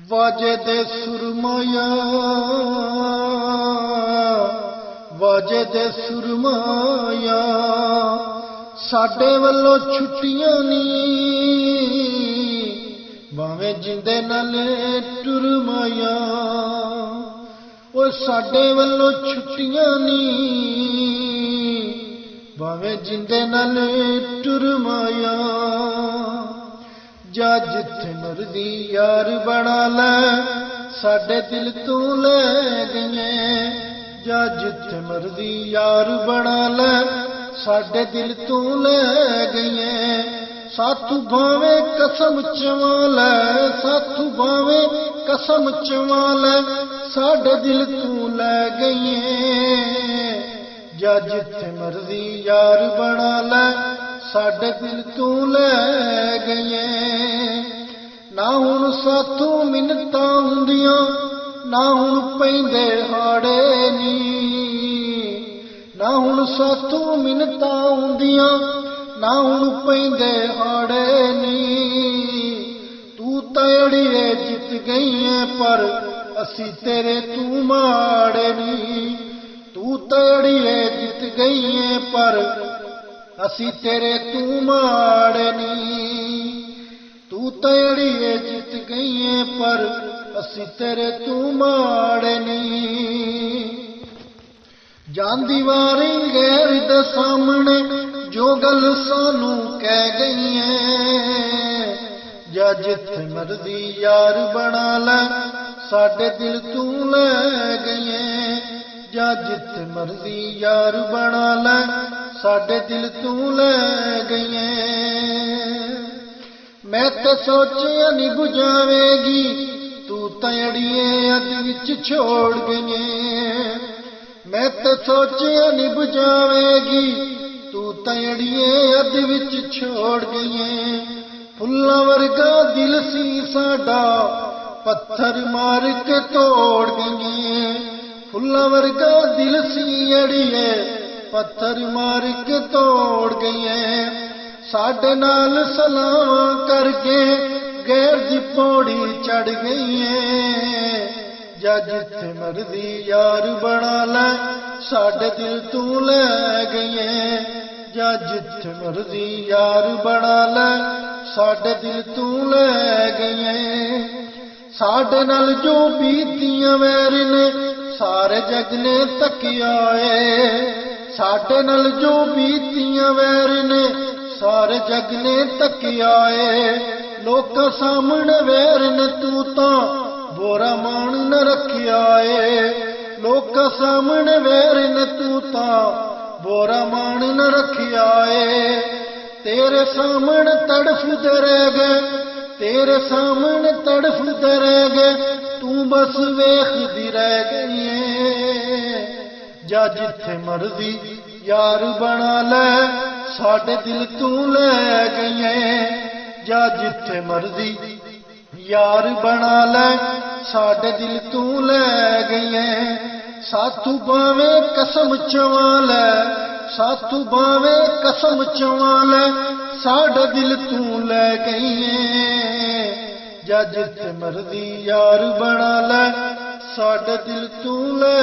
वाजे दे सुरमाया वाजे दे सुरमाया साडे वल्लों छुट्टियां नी भावें जिंदे नाले टुरमाया ओ साडे वल्लों छुट्टियां नी भावें जिंदे नाले टुरमाया जा जिथे मर्जी यार बना ले साडे दिल तू ले गई जा जिथे मर्जी यार बना ले साडे दिल तू ले गई साथू भावे कसम चवा ले साथू भावे कसम चवा ले साडे दिल तू ले गई जा जिथे मर्जी यार बना ले साडे दिल तू ले गई ना हुण साथू मिन्नतां हुंदियां ना हुण पैंदे हाड़े नी ना हुण साथू मिन्नतां हुंदियां ना हुण पैंदे हाड़े नी तू तां अड़िए जित गई है पर असी तेरे तू माड़े नी तू तां अड़िए जित गई है पर असी तेरे तू माड़े नी तू तड़िए जित गई है पर असी तेरे तू माड़े नी जांदी वारी गैर दे सामने जो गल सानू कह गई है जा जिथे मर्जी यार बना ले साडे दिल तू ले गई है जा जिथे मर्जी यार बना ले साडे दिल तू ले गई मैं तो सोचिया नहीं बुझावेगी तू तड़िए अद विच छोड़ गई मैं तो सोचिया नहीं बुझावेगी तू तड़िए अद विच छोड़ गई फुल्लां वर्गा दिल सी साडा पत्थर मार के तोड़ गई फुल्लां वर्गा दिल सी अड़िए पत्थर मार के तोड़ गई साडे नाल सलावां करके गैर दी पौड़ी चढ़ गई जा जिथे मर्जी यार बना ले साडे दिल तू ले गई जा जिथे मर्जी यार बना ले साडे दिल तू ले गई साडे नाल जो बीतियां वैर ने सारे जग ने तकिया साडे नाल जो बीतियां वैर ने सारे जग ने तकिया लोकां सामने वैर ने तू तां बोरा मान न रखिया लोकां सामने वैर ने तू तां बोरा मान न रखिया तेरे सामने तड़फदे रह गए तेरे सामने तड़फदे रह गए तू बस वेखदी रह गई जा जिथे मर्जी यार बना ले साडे दिल तू ले गई जा जिथे मर्जी यार बना ले साडे दिल तू ले गई साथू भावे कसम चवा ले साथू भावे कसम चवा ले साडे दिल तू ले गई जा जिथे मर्जी यार बना ले साडे दिल तू ले